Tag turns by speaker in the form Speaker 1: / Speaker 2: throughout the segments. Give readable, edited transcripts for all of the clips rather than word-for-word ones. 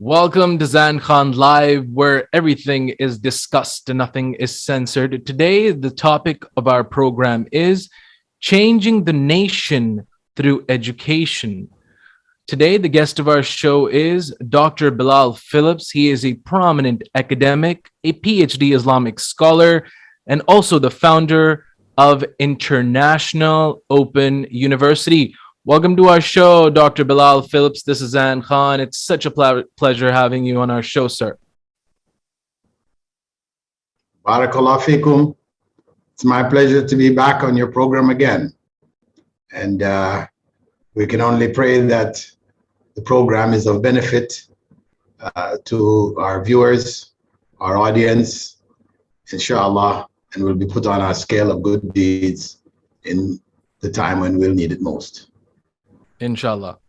Speaker 1: Welcome to Zain Khan Live, where everything is discussed and nothing is censored. Today, the topic of our program is changing the nation through education. Today, the guest of our show is Dr. Bilal Philips. He is a prominent academic, a PhD Islamic scholar, and also the founder of International Open University. Welcome to our show, Dr. Bilal Philips. This is Zain Khan. It's such a pleasure having you on our show, sir.
Speaker 2: Barakallah fikum. It's my pleasure to be back on your program again. And we can only pray that the program is of benefit to our viewers, our audience, inshallah, and will be put on our scale of good deeds in the time when we'll need it most.
Speaker 1: Inshallah.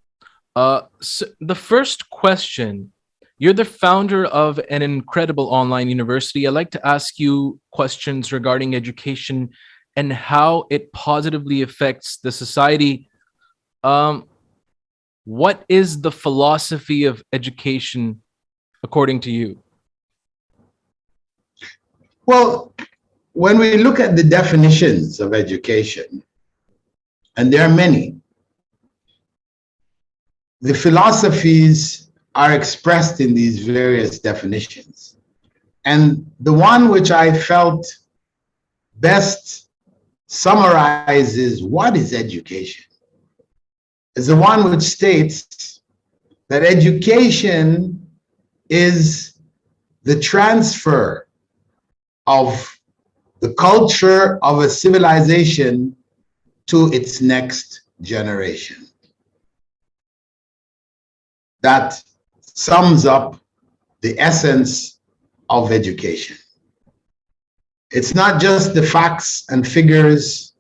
Speaker 1: So the first question, you're the founder of an incredible online university. I'd like to ask you questions regarding education and how it positively affects the society. What is the philosophy of education according to you?
Speaker 2: Well, when we look at the definitions of education, and there are many, the philosophies are expressed in these various definitions. And the one which I felt best summarizes what is education is the one which states that education is the transfer of the culture of a civilization to its next generation. That sums up the essence of education. It's not just the facts and figures,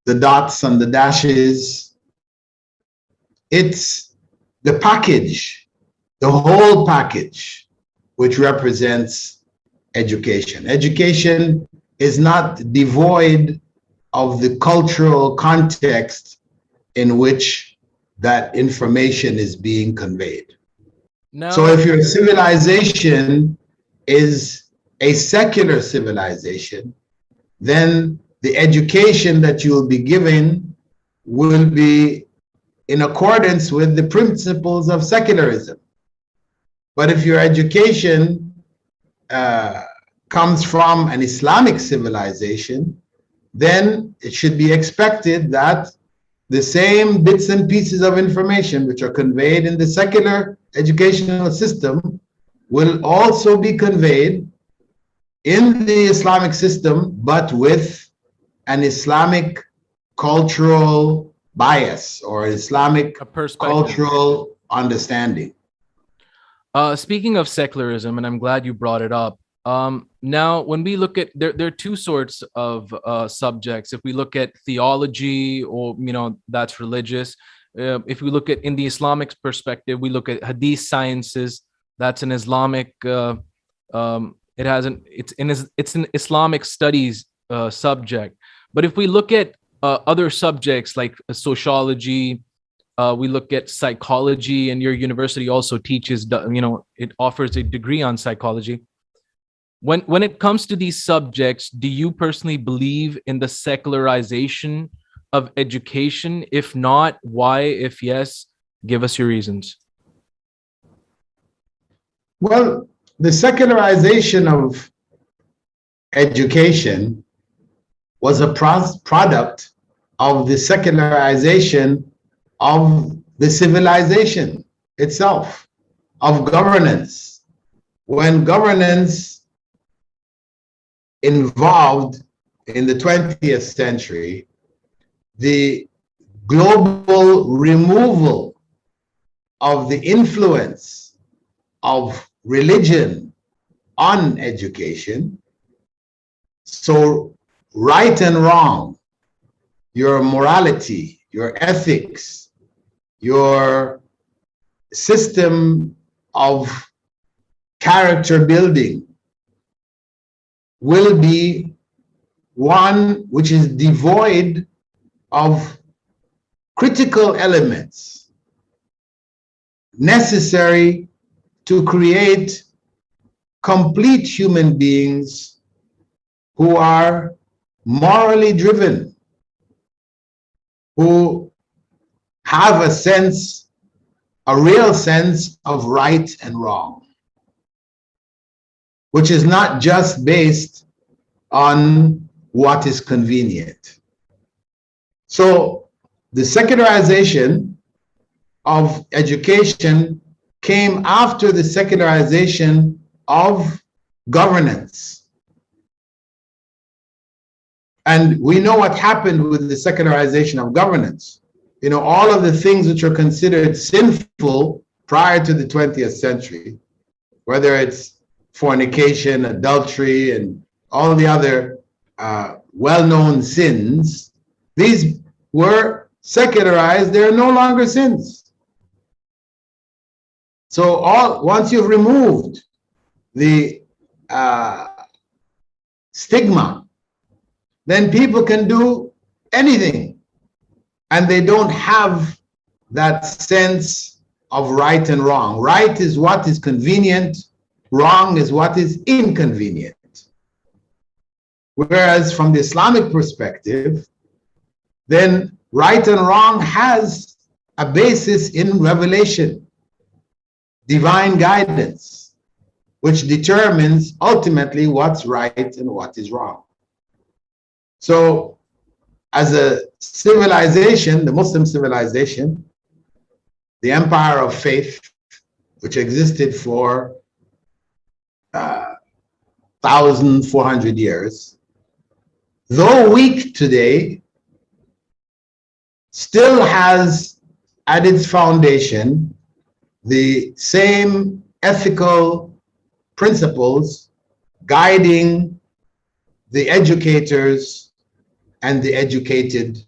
Speaker 2: the dots and the dashes. It's the package, the whole package, which represents education. Education is not devoid of the cultural context in which that information is being conveyed.
Speaker 1: No.
Speaker 2: So if your civilization is a secular civilization, then the education that you will be given will be in accordance with the principles of secularism. But if your education comes from an Islamic civilization, then it should be expected that the same bits and pieces of information which are conveyed in the secular educational system will also be conveyed in the Islamic system, but with an Islamic cultural bias or Islamic cultural understanding.
Speaker 1: Speaking of secularism, and I'm glad you brought it up. Now, when we look at, there are two sorts of subjects. If we look at theology, or, that's religious. If we look at, in the Islamic perspective, we look at hadith sciences. That's an Islamic, it's an Islamic studies subject. But if we look at other subjects like sociology, we look at psychology, and your university also teaches, it offers a degree on psychology. When it comes to these subjects, do you personally believe in the secularization of education? If not, why? If yes, give us your reasons.
Speaker 2: Well, the secularization of education was a product of the secularization of the civilization itself, of governance. When governance involved in the 20th century, the global removal of the influence of religion on education. So right and wrong, your morality, your ethics, your system of character building will be one which is devoid of critical elements necessary to create complete human beings who are morally driven, who have a sense, a real sense of right and wrong, which is not just based on what is convenient. So the secularization of education came after the secularization of governance. And we know what happened with the secularization of governance. You know, all of the things which are considered sinful prior to the 20th century, whether it's fornication, adultery, and all the other well-known sins, these were secularized. They are no longer sins. So once you've removed the stigma, then people can do anything, and they don't have that sense of right and wrong. Right is what is convenient, wrong is what is inconvenient. Whereas from the Islamic perspective, then right and wrong has a basis in revelation, divine guidance, which determines ultimately what's right and what is wrong. So as a civilization, the Muslim civilization, the empire of faith, which existed for 1,400 years, though weak today, still has at its foundation the same ethical principles guiding the educators and the educated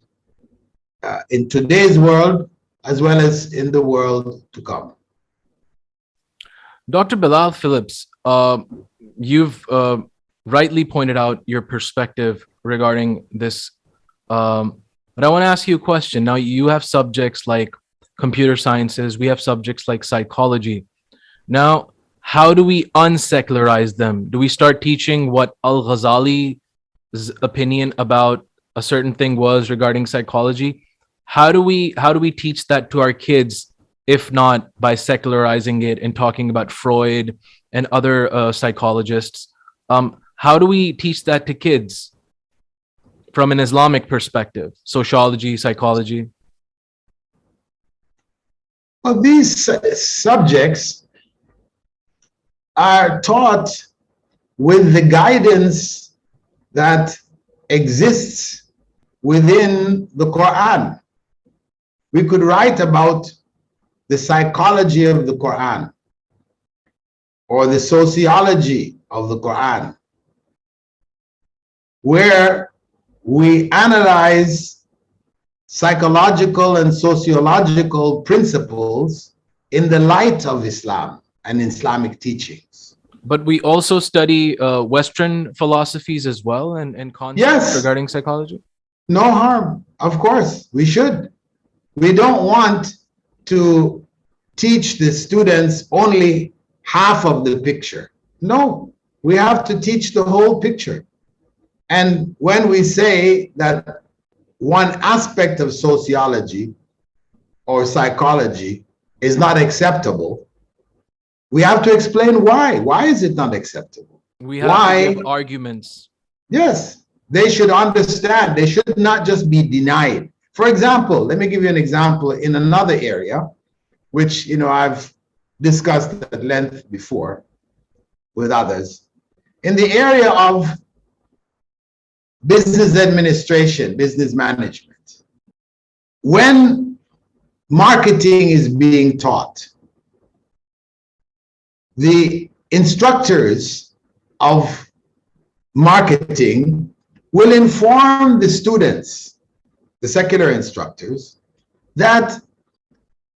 Speaker 2: in today's world as well as in the world to come.
Speaker 1: Dr. Bilal Philips, you've rightly pointed out your perspective regarding this, but I want to ask you a question. Now, you have subjects like computer sciences, we have subjects like psychology. Now, how do we unsecularize them? Do we start teaching what Al-Ghazali's opinion about a certain thing was regarding psychology? How do we teach that to our kids, if not by secularizing it and talking about Freud and other psychologists? How do we teach that to kids from an Islamic perspective, sociology, psychology?
Speaker 2: Well, these subjects are taught with the guidance that exists within the Quran. We could write about the psychology of the Quran or the sociology of the Quran, where we analyze psychological and sociological principles in the light of Islam and Islamic teachings.
Speaker 1: But we also study Western philosophies as well and concepts regarding psychology?
Speaker 2: No harm. Of course, we should. We don't want to teach the students only half of the picture. No, we have to teach the whole picture. And when we say that one aspect of sociology or psychology is not acceptable, we have to explain why. Why is it not acceptable?
Speaker 1: We have to give arguments.
Speaker 2: Yes, they should understand. They should not just be denied. For example, let me give you an example in another area, which I've discussed at length before with others. In the area of business administration, business management, when marketing is being taught, the instructors of marketing will inform the students, the secular instructors, that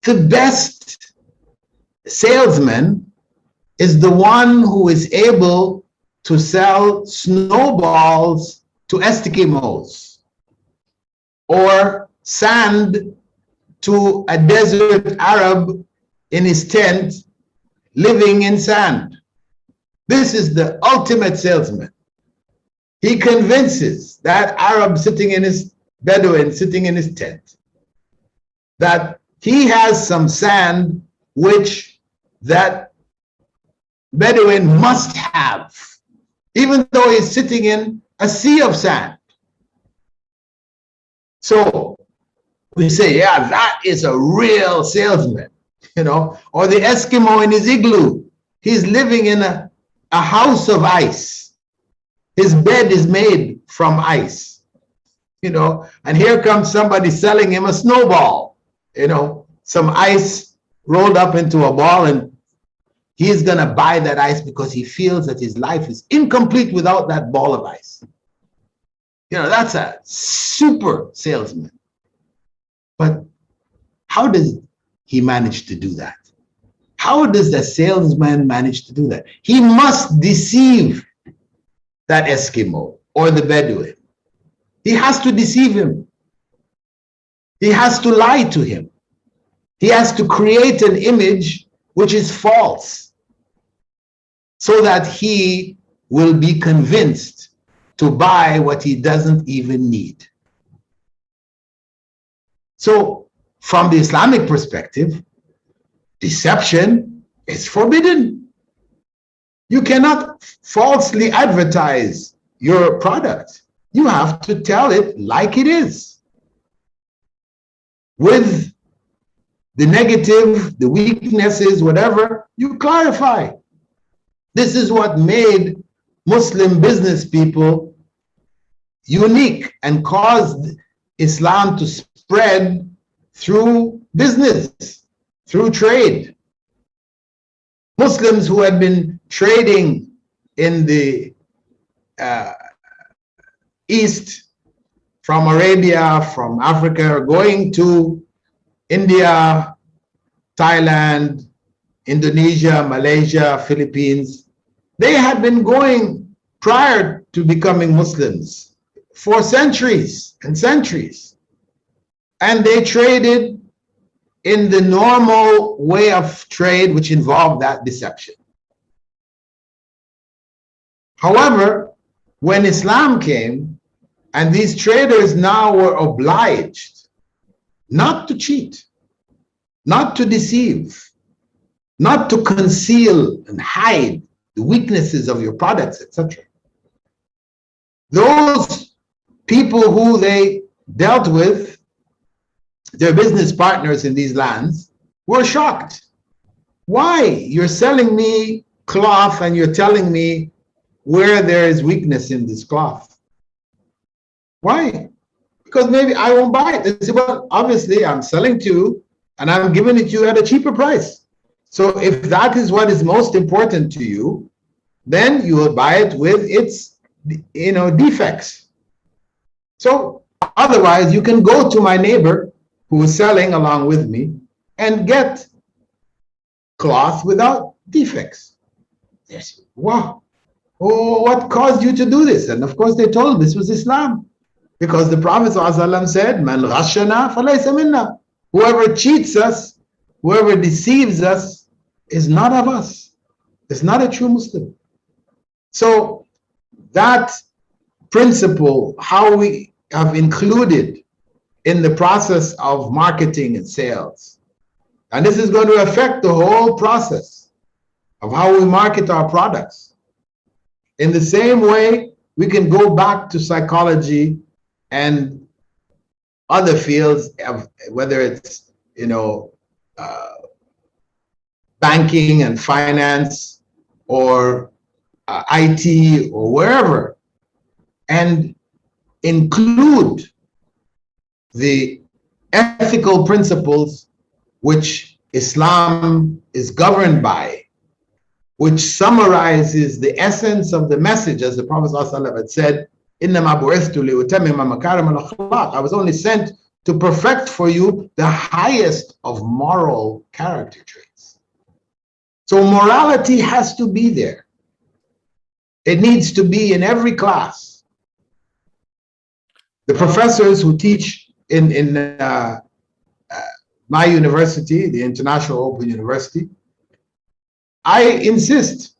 Speaker 2: the best salesman is the one who is able to sell snowballs to Eskimos or sand to a desert Arab in his tent living in sand. This is the ultimate salesman. He convinces that Arab sitting in his Bedouin sitting in his tent that he has some sand which that Bedouin must have, even though he's sitting in a sea of sand. So we say, yeah, that is a real salesman, you know, or the Eskimo in his igloo. He's living in a house of ice. His bed is made from ice, you know, and here comes somebody selling him a snowball, you know, some ice rolled up into a ball, and he's going to buy that ice because he feels that his life is incomplete without that ball of ice. You know, that's a super salesman. But how does he manage to do that? How does the salesman manage to do that? He must deceive that Eskimo or the Bedouin. He has to deceive him. He has to lie to him. He has to create an image which is false so that he will be convinced to buy what he doesn't even need. So from the Islamic perspective, deception is forbidden. You cannot falsely advertise your product. You have to tell it like it is, with the negative, the weaknesses, whatever, you clarify. This is what made Muslim business people unique and caused Islam to spread through business, through trade. Muslims who had been trading in the East, from Arabia, from Africa, going to India, Thailand, Indonesia, Malaysia, Philippines, they had been going prior to becoming Muslims for centuries and centuries. And they traded in the normal way of trade, which involved that deception. However, when Islam came, and these traders now were obliged not to cheat, not to deceive, not to conceal and hide the weaknesses of your products, etc. Those people who they dealt with, their business partners in these lands, were shocked. Why? You're selling me cloth and you're telling me where there is weakness in this cloth. Why? Because maybe I won't buy it. They say, well, obviously I'm selling to you and I'm giving it to you at a cheaper price. So if that is what is most important to you, then you will buy it with its, defects. So otherwise you can go to my neighbor who is selling along with me and get cloth without defects. They say, wow, oh, what caused you to do this? And of course they told him this was Islam. Because the Prophet ﷺ said, Man ghashana falaysa minna. Whoever cheats us, whoever deceives us, is not of us. It's not a true Muslim. So that principle, how we have included in the process of marketing and sales, and this is going to affect the whole process of how we market our products. In the same way, we can go back to psychology and other fields, whether it's banking and finance or IT or wherever, and include the ethical principles which Islam is governed by, which summarizes the essence of the message, as the Prophet ﷺ had said, I was only sent to perfect for you the highest of moral character traits. So morality has to be there. It needs to be in every class. The professors who teach in my university, the International Open University, I insist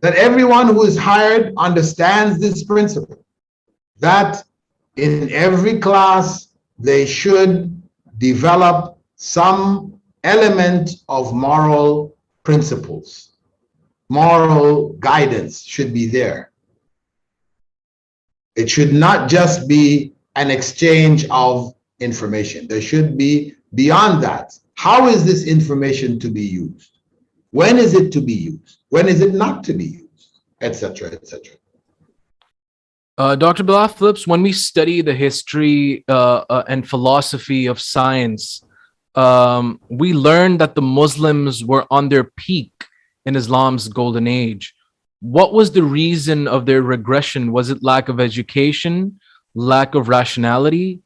Speaker 2: that everyone who is hired understands this principle, that in every class they should develop some element of moral principles. Moral guidance should be there. It should not just be an exchange of information. There should be beyond that. How is this information to be used? When is it to be used? When is it not to be used? Etc. etc.
Speaker 1: Dr. Bilal Philips, when we study the history and philosophy of science, we learn that the Muslims were on their peak in Islam's golden age. What was the reason of their regression? Was it lack of education, lack of rationality?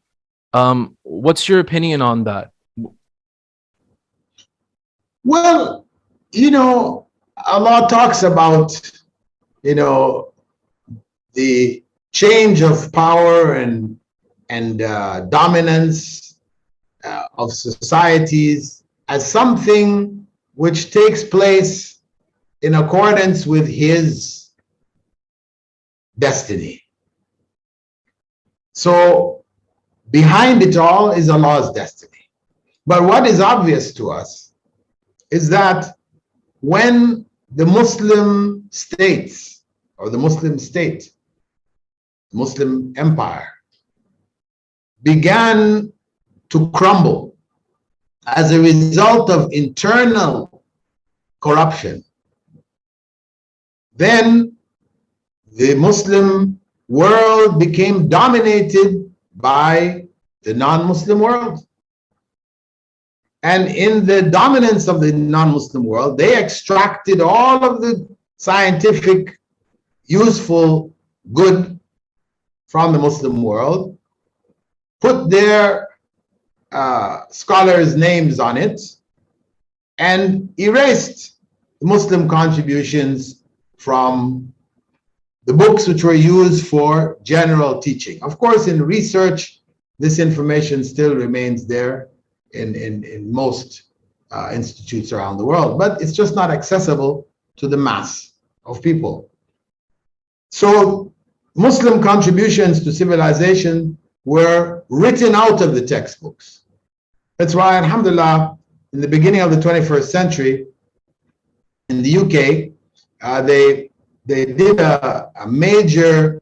Speaker 1: What's your opinion on that?
Speaker 2: Well, Allah talks about, the change of power and dominance of societies as something which takes place in accordance with His destiny. So behind it all is Allah's destiny. But what is obvious to us is that when the Muslim states, or the Muslim state, Muslim empire, began to crumble as a result of internal corruption, then the Muslim world became dominated by the non-Muslim world. And in the dominance of the non-Muslim world, they extracted all of the scientific, useful good from the Muslim world, put their scholars' names on it, and erased the Muslim contributions from the books which were used for general teaching. Of course, in research, this information still remains there in most institutes around the world, but it's just not accessible to the mass of people. So Muslim contributions to civilization were written out of the textbooks. That's why, alhamdulillah, in the beginning of the 21st century, in the UK, they did a major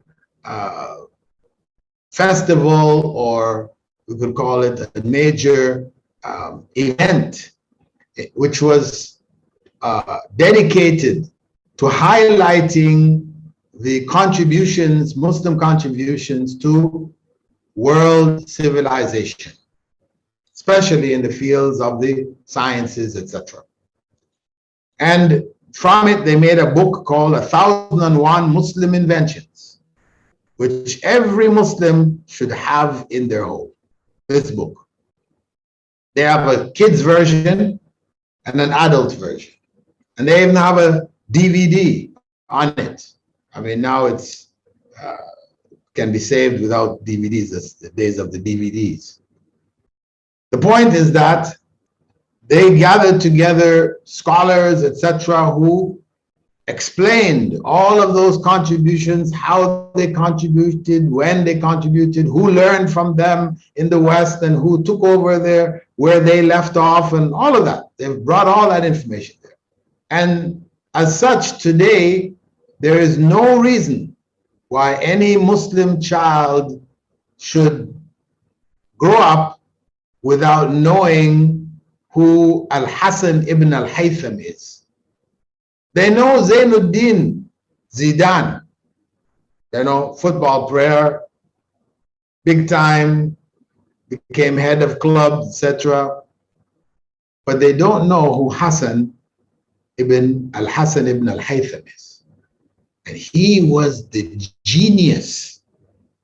Speaker 2: festival, or we could call it a major event, which was dedicated to highlighting the contributions, Muslim contributions to world civilization, especially in the fields of the sciences, etc. And from it, they made a book called 1001 Muslim Inventions, which every Muslim should have in their home, this book. They have a kids version and an adult version. And they even have a DVD on it. I mean, now it's can be saved without DVDs. That's the days of the DVDs. The point is that they gathered together scholars, etc., who explained all of those contributions, how they contributed, when they contributed, who learned from them in the West, and who took over there, where they left off, and all of that. They've brought all that information there. And as such, today, there is no reason why any Muslim child should grow up without knowing who Al-Hassan ibn al-Haytham is. They know Zainuddin Zidane, football player, big time, became head of club, etc. But they don't know who Hassan ibn al-Haytham is. And he was the genius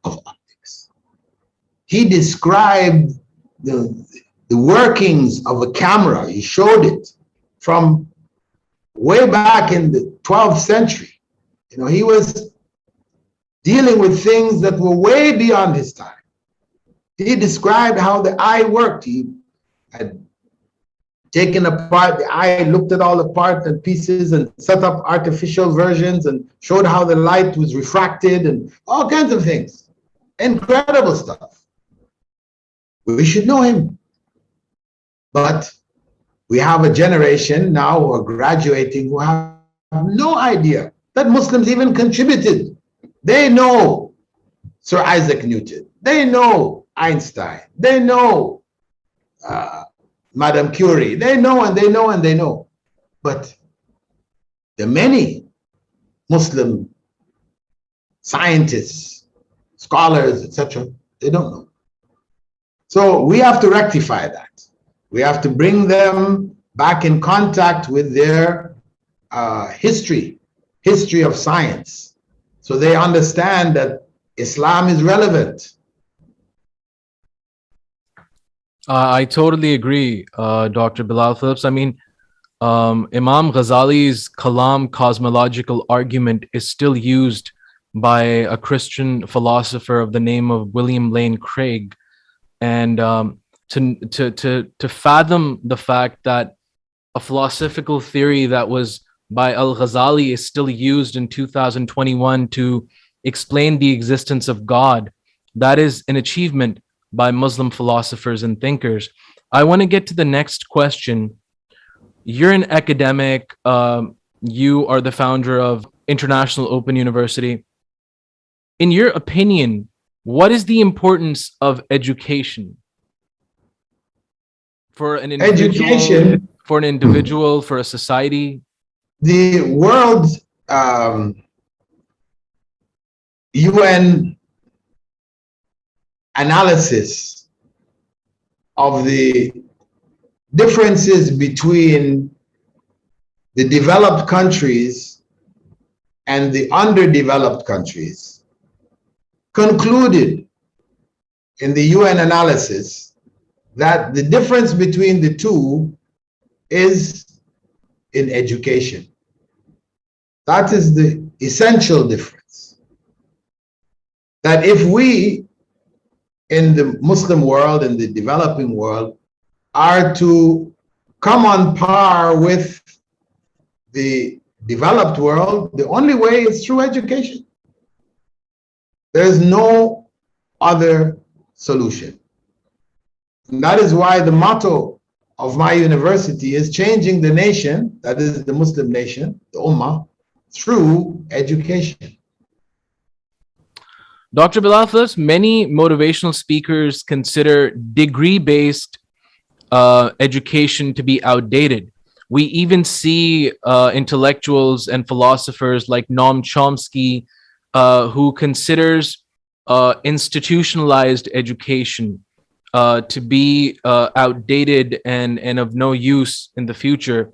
Speaker 2: of optics. He described the workings of a camera. He showed it from way back in the 12th century. He was dealing with things that were way beyond his time. He described how the eye worked. He had taken apart the eye, looked at all the parts and pieces and set up artificial versions and showed how the light was refracted and all kinds of things. Incredible stuff. We should know him. But we have a generation now who are graduating who have no idea that Muslims even contributed. They know Sir Isaac Newton. They know Einstein. They know Madame Curie. They know and they know and they know. But the many Muslim scientists, scholars, etc., they don't know. So we have to rectify that. We have to bring them back in contact with their history of science, so they understand that Islam is relevant.
Speaker 1: I totally agree, Dr. Bilal Philips. I mean, Imam Ghazali's Kalam cosmological argument is still used by a Christian philosopher of the name of William Lane Craig. And to fathom the fact that a philosophical theory that was by Al-Ghazali is still used in 2021 to explain the existence of God, that is an achievement by Muslim philosophers and thinkers. I want to get to the next question. You're an academic. You are the founder of International Open University. In your opinion, what is the importance of education for an individual, for a society?
Speaker 2: The World UN analysis of the differences between the developed countries and the underdeveloped countries concluded in the UN analysis that the difference between the two is in education. That is the essential difference. That if we in the Muslim world, in the developing world, are to come on par with the developed world, the only way is through education. There's no other solution. And that is why the motto of my university is changing the nation, that is the Muslim nation, the Ummah, through education.
Speaker 1: Dr. Bilal Philips, many motivational speakers consider degree-based education to be outdated. We even see intellectuals and philosophers like Noam Chomsky, who considers institutionalized education to be outdated and of no use in the future.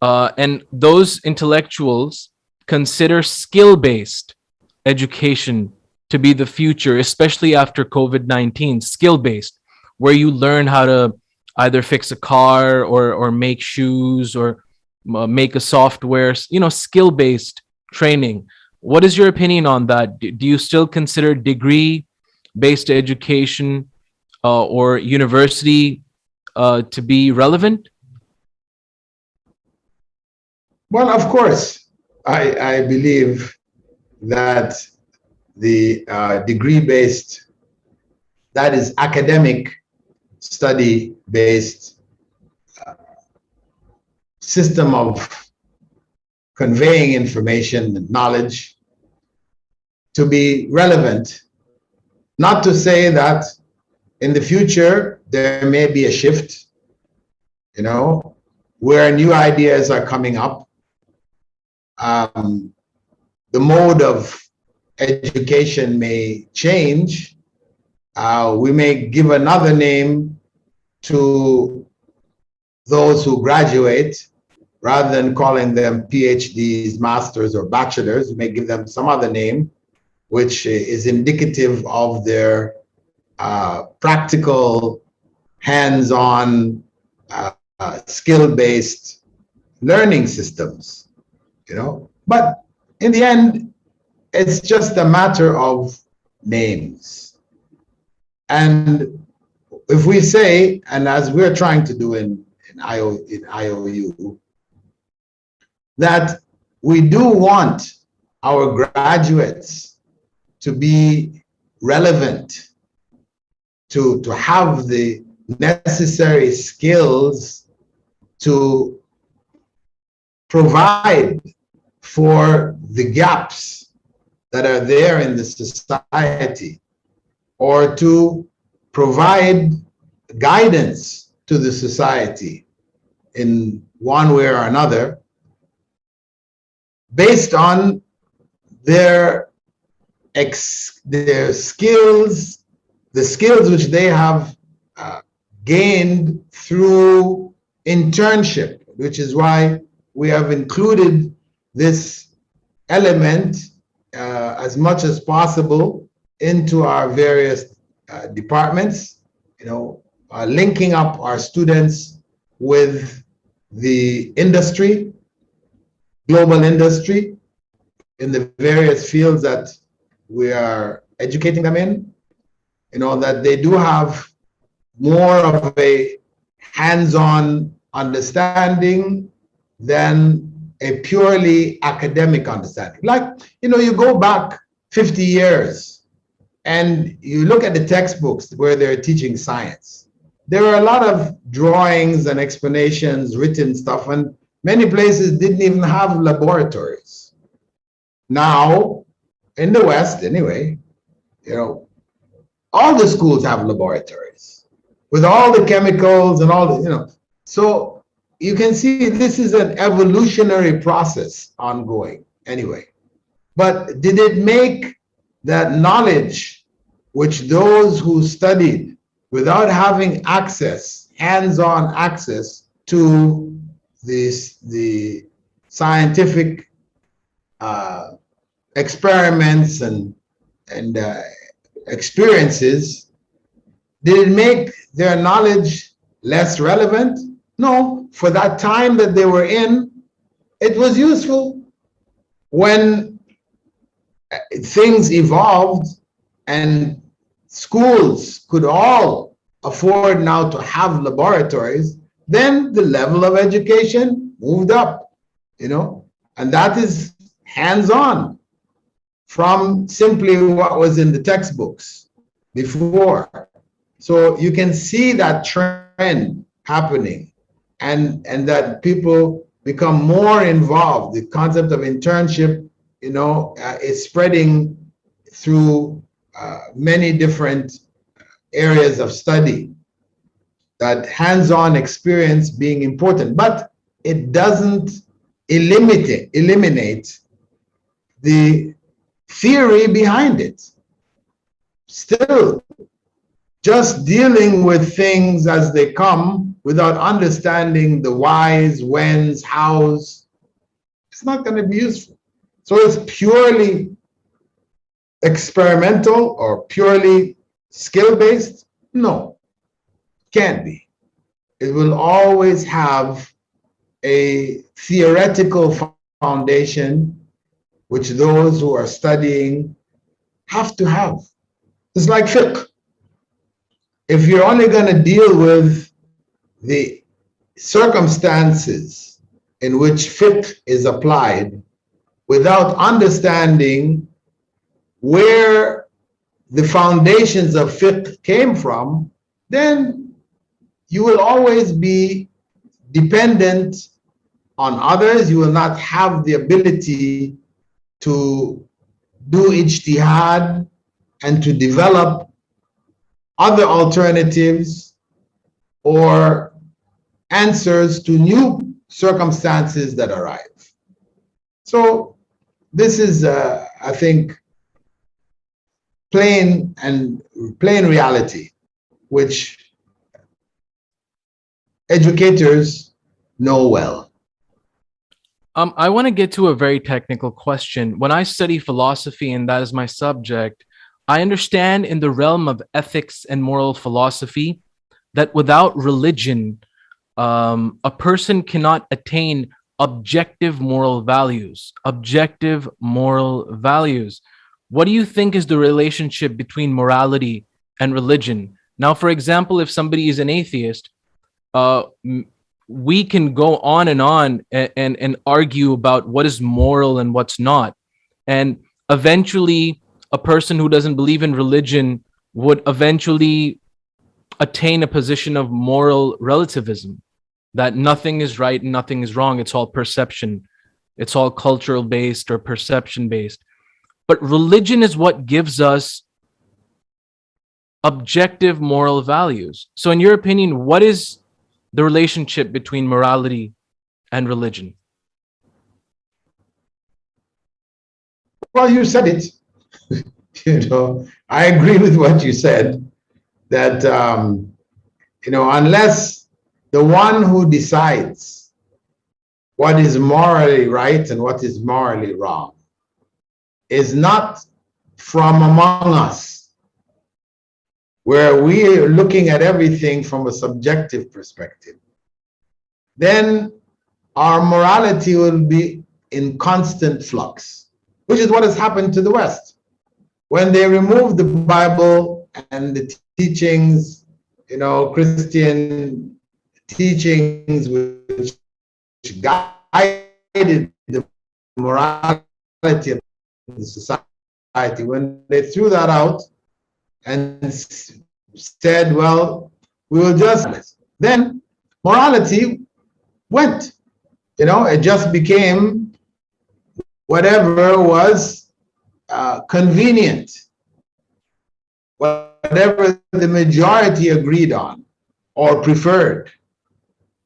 Speaker 1: And those intellectuals consider skill-based education to be the future, especially after COVID-19, skill-based, where you learn how to either fix a car or make shoes or make a software, skill-based training. What is your opinion on that? Do you still consider degree-based education or university to be relevant?
Speaker 2: Well, of course, I believe that the degree-based, that is academic study-based system of conveying information and knowledge to be relevant. Not to say that in the future there may be a shift, where new ideas are coming up. The mode of education may change. We may give another name to those who graduate. Rather than calling them PhDs, masters, or bachelors, we may give them some other name, which is indicative of their practical, hands-on, skill-based learning systems, But in the end, it's just a matter of names. And if we say, and as we're trying to do in in IOU, that we do want our graduates to be relevant, to have the necessary skills to provide for the gaps that are there in the society, or to provide guidance to the society in one way or another, based on their skills, the skills which they have gained through internship, which is why we have included this element as much as possible into our various departments, linking up our students with the industry, global industry, in the various fields that we are educating them in, that they do have more of a hands-on understanding than a purely academic understanding. Like, you go back 50 years and you look at the textbooks where they're teaching science. There were a lot of drawings and explanations, written stuff, and many places didn't even have laboratories. Now, in the West anyway, all the schools have laboratories with all the chemicals and all the, so you can see this is an evolutionary process ongoing anyway. But did it make that knowledge which those who studied without having access, hands-on access to the scientific experiments and experiences, did it make their knowledge less relevant? No, for that time that they were in, it was useful. When things evolved and schools could all afford now to have laboratories, then the level of education moved up, and that is hands-on from simply what was in the textbooks before. So you can see that trend happening, and that people become more involved. The concept of internship, is spreading through many different areas of study, that hands-on experience being important, but it doesn't eliminate the theory behind it. Still, just dealing with things as they come without understanding the whys, whens, hows, it's not going to be useful. So it's purely experimental or purely skill-based? No, can't be. It will always have a theoretical foundation which those who are studying have to have. It's like fiqh. If you're only going to deal with the circumstances in which fiqh is applied without understanding where the foundations of fiqh came from, then you will always be dependent on others. You will not have the ability to do ijtihad and to develop other alternatives or answers to new circumstances that arise. So this is, I think, plain reality, which educators know well.
Speaker 1: I want to get to a very technical question. When I study philosophy, and that is my subject, I understand in the realm of ethics and moral philosophy that without religion, a person cannot attain objective moral values. Objective moral values. What do you think is the relationship between morality and religion? Now, for example, if somebody is an atheist, we can go on and on and argue about what is moral and what's not. And eventually, a person who doesn't believe in religion would eventually attain a position of moral relativism, that nothing is right and nothing is wrong. It's all perception. It's all cultural based or perception based. But religion is what gives us objective moral values. So, in your opinion, what is the relationship between morality and religion?
Speaker 2: Well, you said it. I agree with what you said, that, unless the one who decides what is morally right and what is morally wrong is not from among us, where we are looking at everything from a subjective perspective, then our morality will be in constant flux, which is what has happened to the West. When they removed the Bible and the teachings, Christian teachings which guided the morality of the society, when they threw that out and said, well, we will just, then morality went. It just became whatever was convenient, whatever the majority agreed on or preferred,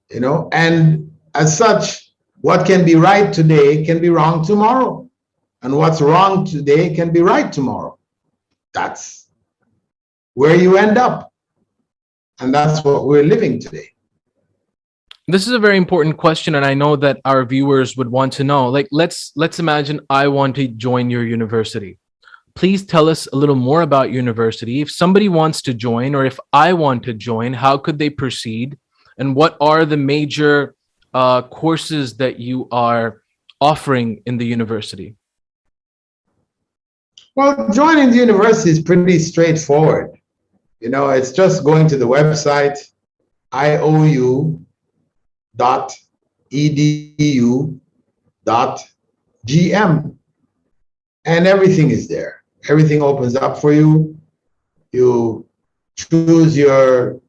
Speaker 2: and as such, what can be right today can be wrong tomorrow, and what's wrong today can be right tomorrow. That's where you end up, and that's what we're living today.
Speaker 1: This is a very important question, and I know that our viewers would want to know. Like, let's imagine I want to join your university. Please tell us a little more about university. If somebody wants to join, or if I want to join, how could they proceed? And what are the major courses that you are offering in the university?
Speaker 2: Well, joining the university is pretty straightforward. It's just going to the website, iou.edu.gm, and everything is there. Everything opens up for you. You choose your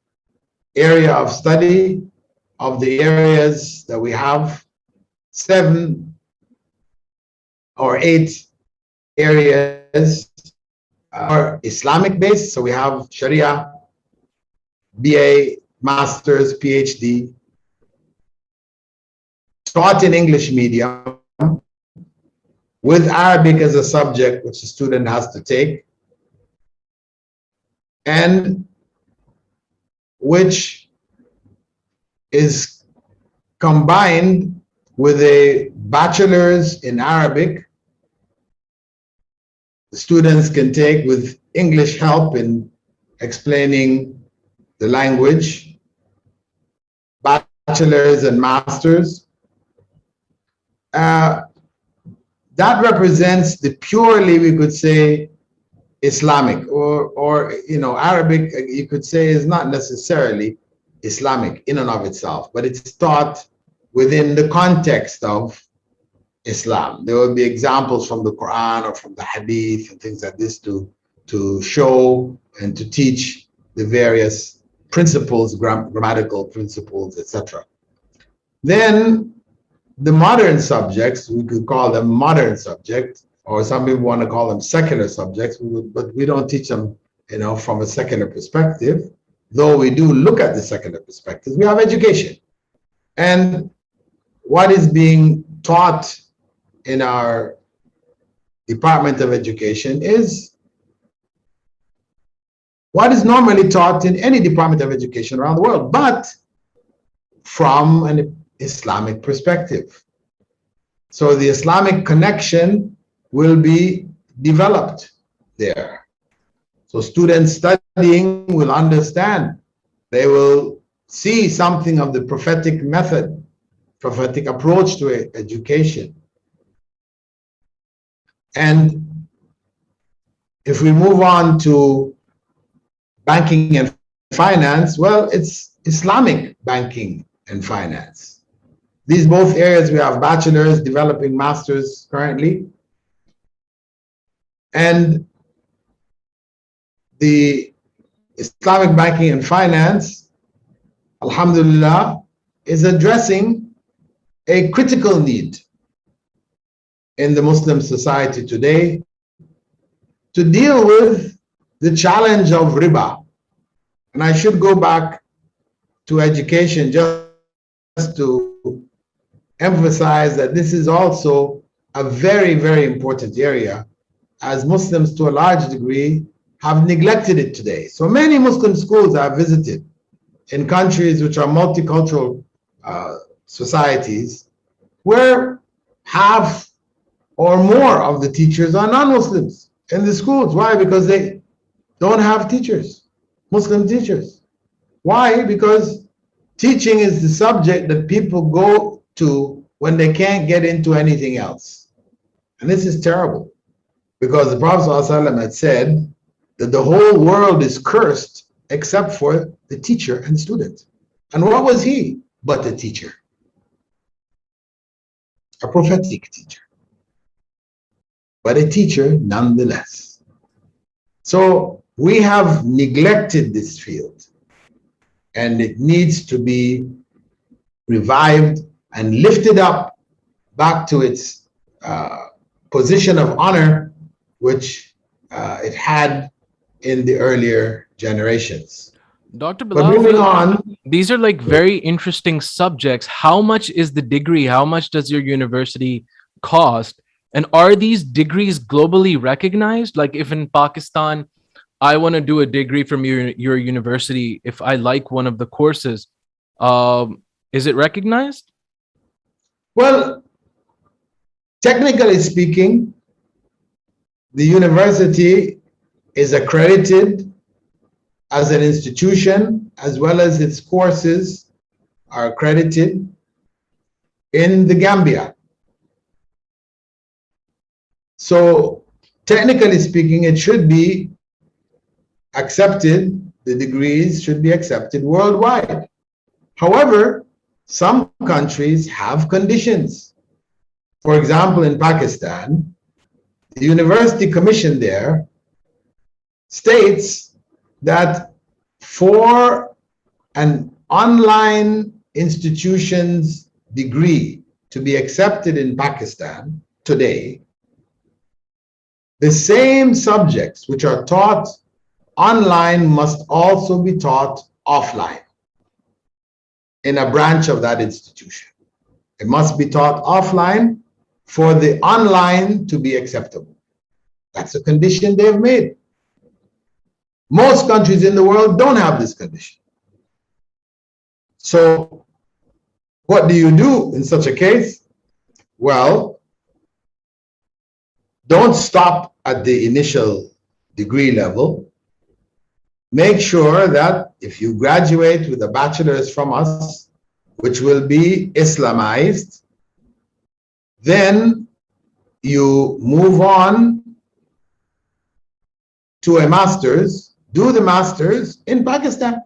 Speaker 2: area of study. Of the areas that we have, 7 or 8 areas are Islamic based. So we have Sharia, BA, Masters, PhD, taught in English medium with Arabic as a subject, which the student has to take, and which is combined with a bachelor's in Arabic. The students can take with English help in explaining the language, bachelor's and master's. That represents the purely, we could say, Islamic, or Arabic, you could say, is not necessarily Islamic in and of itself, but it's taught within the context of Islam. There will be examples from the Quran or from the Hadith and things like this to show and to teach the various principles, grammatical principles, etc. Then the modern subjects, we could call them modern subjects, or some people want to call them secular subjects, but we don't teach them, from a secular perspective. Though we do look at the secular perspective, we have education. And what is being taught in our Department of Education is what is normally taught in any Department of Education around the world, but from an Islamic perspective. So the Islamic connection will be developed there. So students studying will understand. They will see something of the prophetic method, prophetic approach to education. And if we move on to banking and finance, well, it's Islamic banking and finance. These both areas we have bachelors, developing masters currently. And the Islamic banking and finance, alhamdulillah, is addressing a critical need in the Muslim society today to deal with the challenge of riba. And I should go back to education just to emphasize that this is also a very, very important area, as Muslims to a large degree have neglected it today. So many Muslim schools I've visited in countries which are multicultural societies, where half or more of the teachers are non-Muslims in the schools. Why? Because they don't have teachers, Muslim teachers. Why? Because teaching is the subject that people go to when they can't get into anything else. And this is terrible, because the Prophet ﷺ had said that the whole world is cursed except for the teacher and student. And what was he but a teacher? A prophetic teacher, but a teacher nonetheless. So we have neglected this field, and it needs to be revived and lifted up back to its position of honor, which it had in the earlier generations.
Speaker 1: Dr.
Speaker 2: But
Speaker 1: Bilal,
Speaker 2: moving on,
Speaker 1: these are like very interesting subjects. How much is the degree? How much does your university cost? And are these degrees globally recognized? Like if in Pakistan, I want to do a degree from your university, if I like one of the courses, is it recognized?
Speaker 2: well, technically speaking, the university is accredited as an institution, as well as its courses are accredited in the Gambia. So technically speaking, it should be accepted, the degrees should be accepted worldwide. However, some countries have conditions. For example, in Pakistan, the University Commission there states that for an online institution's degree to be accepted in Pakistan today, the same subjects which are taught online must also be taught offline in a branch of that institution. It must be taught offline for the online to be acceptable. That's a condition they've made. Most countries in the world don't have this condition. So what do you do in such a case? Well, don't stop at the initial degree level. Make sure that if you graduate with a bachelor's from us, which will be Islamized, then you move on to a master's, do the master's in Pakistan.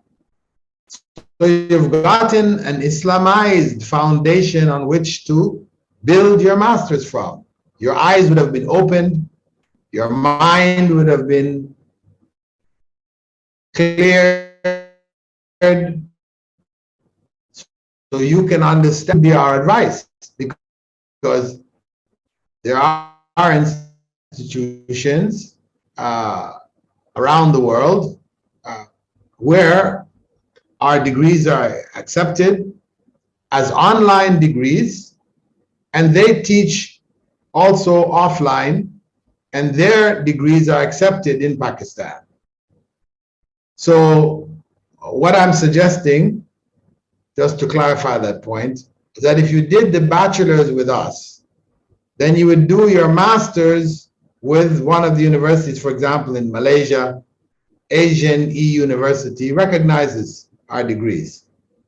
Speaker 2: So you've gotten an Islamized foundation on which to build your master's from. Your eyes would have been opened, your mind would have been cleared, so you can understand our advice, because there are institutions around the world where our degrees are accepted as online degrees, and they teach also offline, and their degrees are accepted in Pakistan. So what I'm suggesting, just to clarify that point, is that if you did the bachelor's with us, then you would do your master's with one of the universities. For example, in Malaysia, Asian E-University recognizes our degrees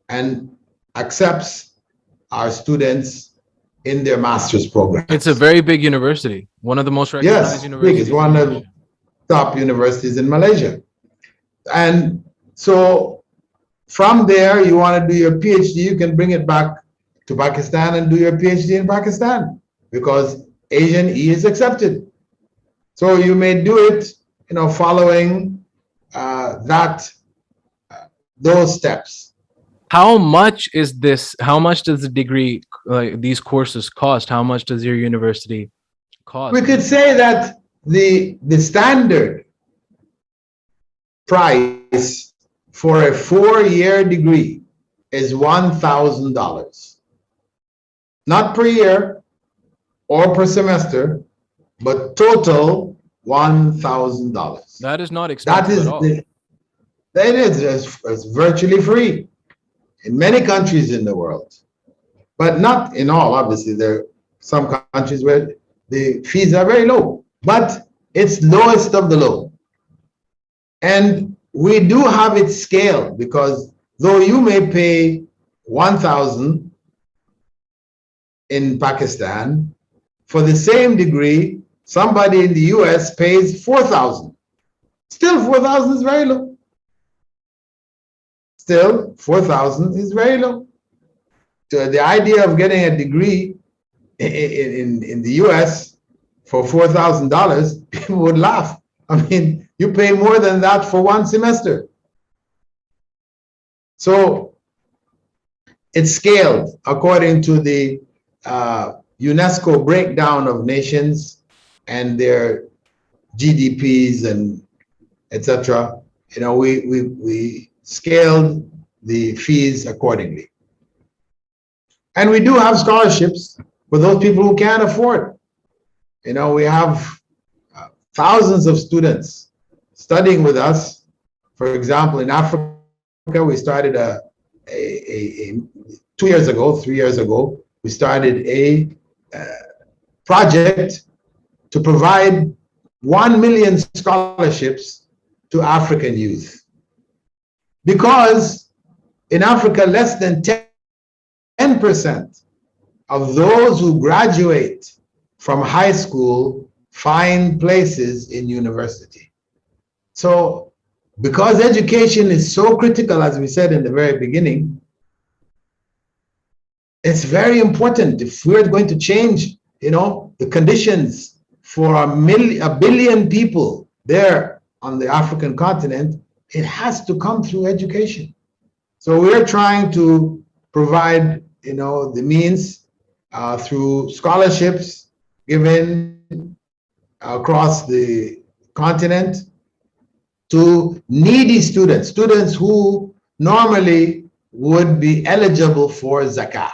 Speaker 2: and accepts our students in their master's program.
Speaker 1: It's a very big university, one of the most recognized universities.
Speaker 2: Big. It's one of the top universities in Malaysia. And so From there, you want to do your PhD, you can bring it back to Pakistan and do your PhD in Pakistan because Asian E is accepted. So you may do it, following that those steps.
Speaker 1: How much is this? How much does the degree, these courses cost? How much does your university cost?
Speaker 2: We could say that the standard price for a 4-year degree is $1,000, not per year or per semester, but total $1,000.
Speaker 1: That is not expensive at all.
Speaker 2: That is it's virtually free in many countries in the world, but not in all. Obviously, there are some countries where the fees are very low, but it's lowest of the low. And we do have it scaled because though you may pay 1,000 in Pakistan, for the same degree, somebody in the US pays 4,000. Still, 4,000 is very low. Still, 4,000 is very low. So the idea of getting a degree in the US for $4,000, people would laugh. I mean, you pay more than that for one semester. So it's scaled according to the UNESCO breakdown of nations and their GDPs and etc. We scaled the fees accordingly. And we do have scholarships for those people who can't afford. We have thousands of students studying with us. For example, in Africa, we started 3 years ago, we started a project to provide 1 million scholarships to African youth. Because in Africa, less than 10% of those who graduate from high school find places in university. So because education is so critical, as we said in the very beginning, it's very important. If we're going to change, the conditions for a billion people there on the African continent, it has to come through education. So we're trying to provide, the means through scholarships given across the continent to needy students who normally would be eligible for zakah.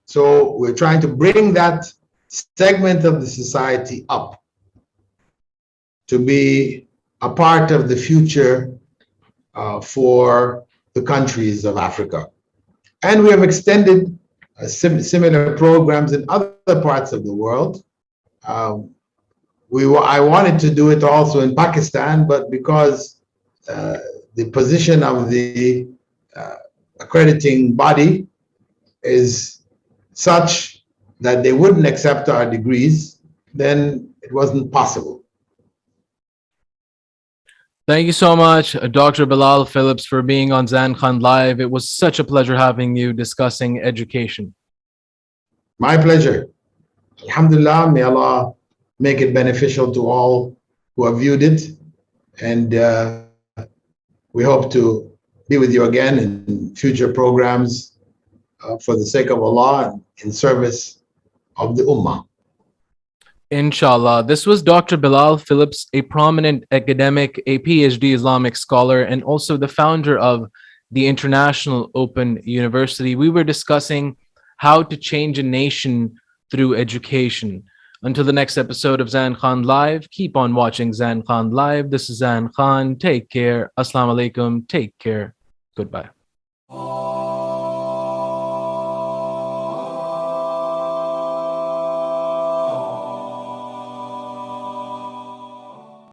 Speaker 2: So we're trying to bring that segment of the society up to be a part of the future for the countries of Africa. And we have extended similar programs in other parts of the world. I wanted to do it also in Pakistan, but because the position of the accrediting body is such that they wouldn't accept our degrees, then it wasn't possible.
Speaker 1: Thank you so much, Dr. Bilal Philips, for being on Zain Khan Live. It was such a pleasure having you discussing education.
Speaker 2: My pleasure. Alhamdulillah, may Allah make it beneficial to all who have viewed it. And we hope to be with you again in future programs for the sake of Allah and in service of the Ummah.
Speaker 1: Inshallah. This was Dr. Bilal Philips, a prominent academic, a PhD Islamic scholar, and also the founder of the International Open University. We were discussing how to change a nation through education. Until the next episode of Zain Khan Live, keep on watching Zain Khan Live. This is Zain Khan. Take care. Assalamu alaikum. Take care. Goodbye.